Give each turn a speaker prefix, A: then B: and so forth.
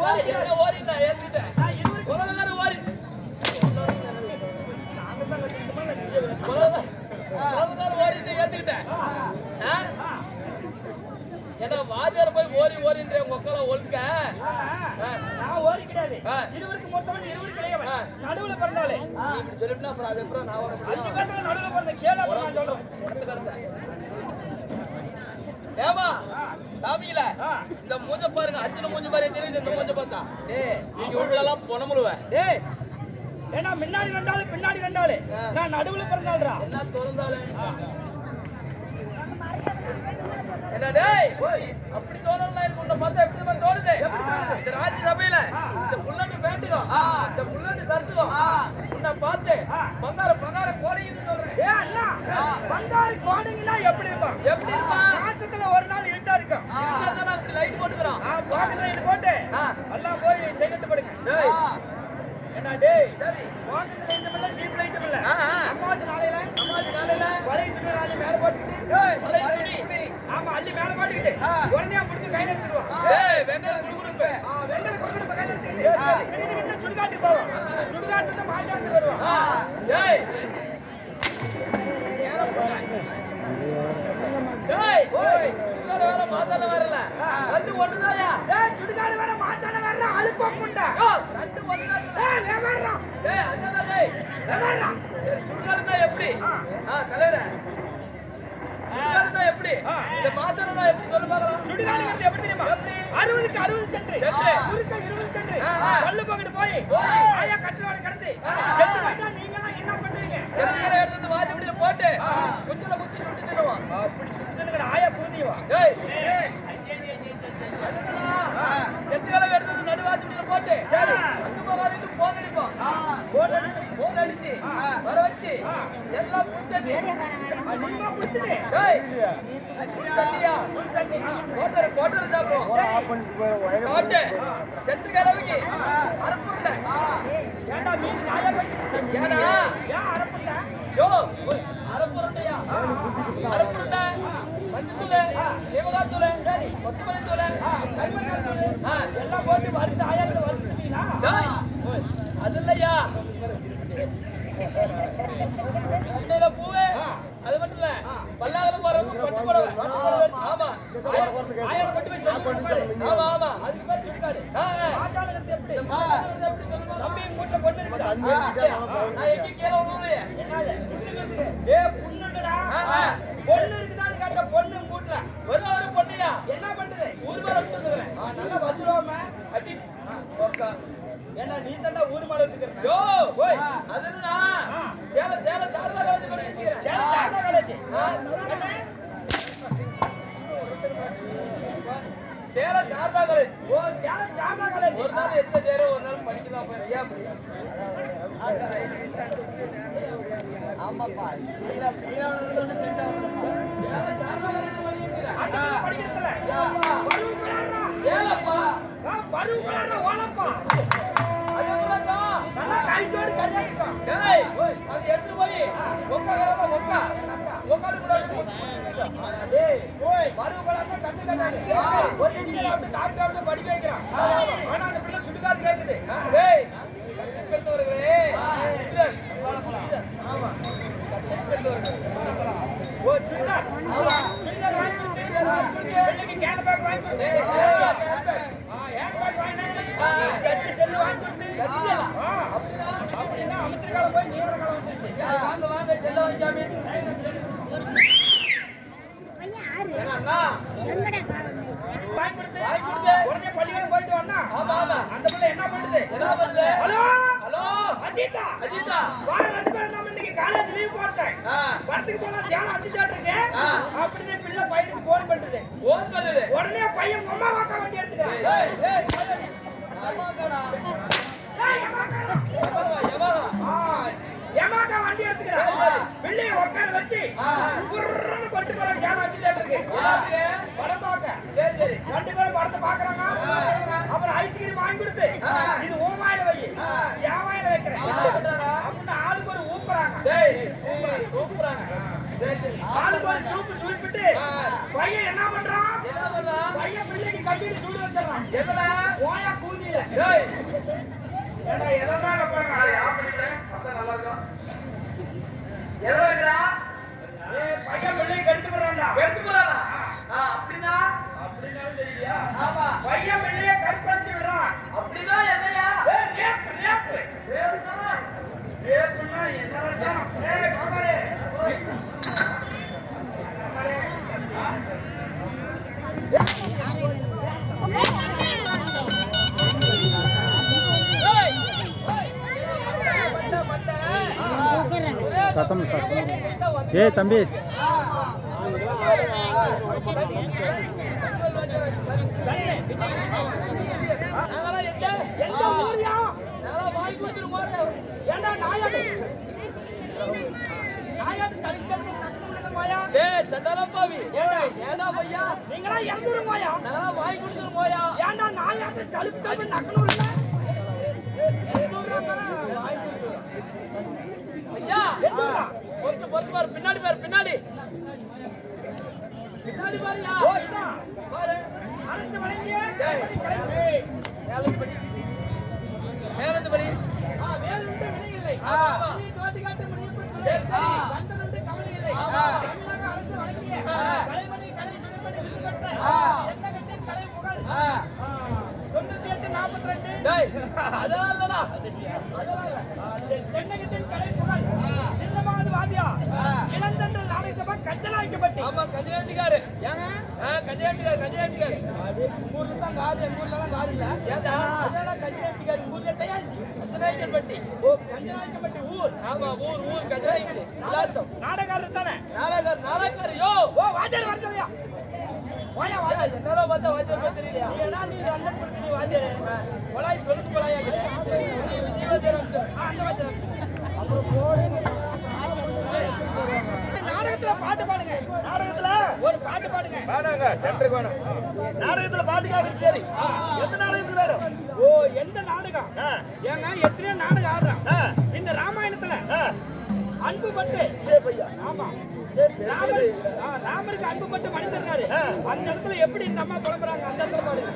A: ஓடிட்டா ஏத்திட்டேன் உலகம் ஓடி ஓடிட்டு ஏத்துக்கிட்டேன் ஏன்னா வாத்தியார் போய் ஓடி ஓடின்ற உங்களை ஒழுக்க
B: நான் ஓடி கிடையாது. இருவருக்கு மொத்தம் இருவருக்கு இளையவன் நடுவுல பிறந்தாலே
A: இப்படி சொல்லிட்டு அப்புறம் அது எப்பறம் நான்
B: அஞ்சு பேர்த்துல நடுவுல பிறந்த கேள நான் சொல்றேன்.
A: ஏமா சாமியில இந்த மூஞ்ச பாருங்க அஞ்சு மூஞ்ச பாரு தெரியுது இந்த மூஞ்ச பார்த்தா நீங்க உள்ளலாம் பொணமுழுவேன்
B: ஏன்னா முன்னாடி ரெண்டாளு பின்னாடி ரெண்டாளு நான் நடுவுல பிறந்தாள்ரா
A: என்ன திறந்தாலே என்ன டேய் அப்படி தோணல உன்னை பார்த்தா எப்படி தோணுது இந்த ராஜ்ய சபையில இந்த புல்லட்டு வேண்டுகும் இந்த புல்லட்டு சர்ச்சுகும் உன்னை பார்த்து பங்கார கோடைன்னு சொல்றேன்.
B: ஏ அண்ணா பங்கார கோடைங்கன்னா எப்படி இருக்கும்?
A: எப்படி இருக்கும்?
B: மாசத்துல ஒரு நாள் இருட்டா இருக்கும்.
A: இருட்டா அப்படி லைட் போட்டுக்கறோம்.
B: பாக்கல இது போட்டு எல்லாம் போய் செய்யட்டு படுங்க. டேய் என்ன டேய் சரி வாங்கல இந்த மேல டீப் லைட் இல்ல அம்மாஜி நாளையில வலை துணி நாளை மேல போட்டுட்டு டேய் வலை துணி ஆமா அள்ளி மேல போட்டுக்கிட்டு உடனே புடிச்சு கையில எடுத்துடுவா.
A: டேய் வெண்ணெய் குடுக்குறப்ப
B: வெண்ணெய் குடுக்குறப்ப கையில எடுத்துட்டு கிட்ட சுடுகாட்டு போவோம். சுடுகாட்டுல மாட்டாந்து வருவா.
A: டேய் டேய் ஓய் சுடுகாடு வேற மாசான வரல ரெண்டு ஒண்ணுதாயா.
B: டேய் சுடுகாடு வேற மாசான வரல அழுப்ப முண்டா
A: ரெண்டு ஒண்ணுதா.
B: டேய் வேவறா
A: டேய் அங்கடா டேய்
B: வேவறா
A: சுடுகாடுனா எப்படி தலைவரே சுடுகாடுனா எப்படி இந்த மாசானா எப்படி சொல்ல பார்க்கலாம்.
B: சுடுகாடு எப்படி தெரியுமா? 60க்கு 60 சென்ட் குறுக்க 20 சென்ட் கல்லு பக்கட்டு போய் ஆயா கட்டலோட கடந்து செத்து போய்ட்டா நீங்க எல்லாம் என்ன பண்ணுவீங்க?
A: செத்துகளை எடுத்து வாஜிபடியில போட்டு குச்சில குத்தி சுட்டு தருவான்.
B: அப்படி சுத்துனங்க ஆயா பூந்திவா.
A: டேய் செத்துகளை எடுத்து நடுவாஜிபடியில போட்டு சரி அங்க போறாரு போன் அடிப்போம். போன் அடிச்சு வர வச்சு எல்லாம் புத்தடி
B: நீமா புத்தடி
A: டேய் புத்தடியா கோட்டர் சாப்பிடுவோம். கோட்டை செத்துகளவுக்கு அரப்புண்ட
B: ஏண்டா மீன் ஆயா கட்டி
A: ஏடா
B: ஏன் அரப்புண்ட
A: யோ அரப்புண்டையா அரப்புண்ட மஞ்சத்தூளே தேவகாத்தூளே சரி கொத்தமல்லித்தூளே கரிமணத்தூளே
B: எல்லாம் போட்டு வறுத்து ஆயால வறுத்துட்டீங்களா?
A: டேய் அது இல்லையா அண்டையில பூவே அது மட்டும் இல்ல பல்லாவரம் போறவங்க பட்டு போடவே ஆமா
B: ஆயால கொண்டு போய் சொல்லு.
A: ஆமா ஆமா
B: அதுக்கு பேர் சுடுகாடு. ஆச்சாரத்தை எப்படி
A: எப்படி சொல்லுங்க
B: தம்பி கூட்ட பொண்ணு இருக்கா?
A: நான் எங்க கீழ விழுறே
B: என்னது ஏ புண்ணுடா பொண்ணு இருக்குதான்னு கேட்ட பொண்ணு கூட்டல
A: ஒரு பொண்ணியா
B: என்ன பண்ணுது?
A: ஊர் மேல விட்டுறேன்
B: நல்லா வசூலாம
A: அடி ஓகே
B: ஏன்னா நீ தாண்டா ஊர் மேல விட்டுக்கிறேன்.
A: யோ ஓய் அதுனா சேல சாரதா காலேஜ் படிக்கிறேன்.
B: சேல சாரதா காலேஜ்
A: சேல சாரதா காலேஜ்
B: ஓ சேல சாரதா காலேஜ்
A: ஒரு நாள் எத்த தேரோ ஒரு நாள் படிக்கலாம் போய் ஐயா அப்படி ஆமாப்பா நீலவனோட செட் ஆகும். சேல சாரதா காலேஜ் படிக்கிறேன்.
B: அங்க படிக்கிறதுல பருவுக்குறாரா
A: ஏலப்பா
B: பருவுக்குறாரா ஓலப்பா
A: அது என்னடா
B: நல்லா கைச்சோடு கரியாக்கிட்டான்.
A: டேய் அது எடுத்து போய் ஒக்ககறத ஒக்காடு கூட
B: டேய் ஓய் பருவுக்குறாரா கண்டு கட்டாது ஒரு இன்ஜினியர் அப்படி டாக்டர் அப்படி படிக்க வைக்கிறான். ஆனா அந்த பிள்ளை சுடுகாடு கேக்குது.
A: டேய் கட்டவர்களே ஆமா
B: ஓ சுண்டா ஆமா சுண்டா வாங்கி பிள்ளைக்கு கேன் பேக் வாங்கி கொடு. ஹேண்ட் பேக் வாங்கி கட்டி செல்லு வாங்கி கொடு. அப்படின்னா அமெரிக்கால போய் நீவர காலம் வந்துச்சு.
A: வாங்க செல்ல வாங்கிக்காமி என்னன்னா
B: வாங்கி கொடுத்து உடனே பள்ளிக்கூடம் போயிட்டு வந்தா
A: ஆமா ஆமா
B: அந்த பிள்ளை என்ன பண்ணுது? ஹலோ
A: ஹலோ
B: அஜிதா
A: அஜிதா
B: வா ரெண்டு பேரும் நம்ம இன்னைக்கு காலேஜ் லீவ் போட்டேன். படத்துக்கு போனா தியானம் அடிச்சுட்டு இருக்கேன். அப்படின்னு பிள்ளை பையனுக்கு போன் பண்ணுது.
A: போன் பண்ணுது
B: உடனே பையன் அம்மா வாக்க வண்டி எடுத்துக்கிறான்.
A: ஏய் ஏய் அம்மாடா
B: ஏமாக்கா வண்டி எடுத்துக்கிறான். பிள்ளைய உட்கார வச்சு குர்ரன்னு பட்டு போற தியானம் அடிச்சுட்டு இருக்கு. படம் பார்க்க
A: சரி சரி
B: ரெண்டு பேரும் படத்தை பாக்குறாங்க. அப்புறம் ஐஸ்கிரீம் வாங்கி கொடுத்து இது உன் வாயில வை என் வாயில வைக்கிறேன் அப்படின்னு ஆளுக்கு ஒரு ஊப்புறாங்க.
A: கூப்பிடுறாங்க சரி சரி
B: ஆளுக்கு ஒரு சூப்பு சூப்பிட்டு பையன் என்ன பண்றான்? பையன் பிள்ளைக்கு கட்டிட்டு சூடு வச்சிடறான்.
A: எதுல
B: ஓயா கூதியில
A: டேய் ஏடா எதனால பாருங்க அதை ஆஃப் பண்ணிட்டேன் அப்பதான் நல்லா இருக்கும் எதனாலடா
B: ஏய் பையன் வெளிய கெடுத்து போறான்டா
A: எடுத்து போறானா அப்படினா
B: அப்படினாலும் தெரியலையா
A: ஆமா
B: பையன் வெளிய கற்பழிச்சு விடுறான்
A: அப்படினா என்னையா
B: ஏய் ரேப்
A: வேணும்னா
B: ரேப்னா என்னடா ஏய் காமாரே
C: சத்தம் சத்தம் ஏய் தம்பி
B: எந்த ஊரியா ஏண்டா நாயாடு தலிக்கிறது மாயா நீங்களா எந்தூரு மாயா ஏண்டா நாயாடு தலிக்கிறது நக்கனூர்ல
A: பின்னாடி பாரு பின்னாடி பின்னாடி பாருயா
B: ஓ இதான்
A: பாரு
B: அனைத்து வளைங்க
A: மேலந்து படி
B: வேலுண்டு வினையில்லை நீ தோதி காட்டு முடியப்பட்டு கண்டனண்டு கவலை இல்லை தமிழக அரசு வழங்கிய கலைமணி கலை சுடமணி விருதுபெற்ற எண்ணகத்தின் கலை புகழ் 9842
A: டேய் அதெல்லாம் இல்லடா
B: தென்னகத்தின் கலை புகழ் சின்னமாது வாதியா இளந்தண்டல் நாடகசபா கஞ்சலாய்க்கப்பட்டு
A: ஆமா கஜேட்டிக்காரு ஏங்க கஜேட்டிக்காரு
B: ஊர்ல தான் காது எங்க ஊர்ல தான் காது இல்ல
A: ஏண்டா
B: அதனால கஞ்சலாய்க்காரு ஊர்ல தயாரிச்சு
A: கஜேட்டிப்பட்டி
B: ஓ கஞ்சலாய்க்கப்பட்டு ஊர்
A: ஆமா ஊர் கஜேட்டி விலாசம்
B: நாடகாரர் தானே
A: நாடகார் யோ
B: ஓ வாத்தியார் வரலையா வாயா வாயா
A: என்னரோ பார்த்தா வாத்தியார் தெரியலையா
B: நீ என்ன நீ அண்ணன் கொடுத்து வாத்தியார் கொலாய் தொழுது கொலாயா
A: விஜய் வாத்தியார் வந்து
B: அந்த வாத்தியார் அப்புறம் போடு நாடகத்துல பாட்டு பாடுங்க நாடகத்துல ஒரு பாட்டு பாடுங்க
C: வேணாங்க டெண்டருக்கு வேணாம்
B: நாடகத்துல பாட்டுக்காக சரி எந்த நாடகத்துல வேணும் ஓ எந்த நாடகம் ஏங்க எத்தனையோ நாடகம் ஆடுறான் இந்த ராமாயணத்துல அன்பு பட்டு ஆமா ராமருக்கு அன்பு பட்டு மனிதர்னாரு அந்த இடத்துல எப்படி இந்த அம்மா புலம்புறாங்க அந்த இடத்துல பாருங்க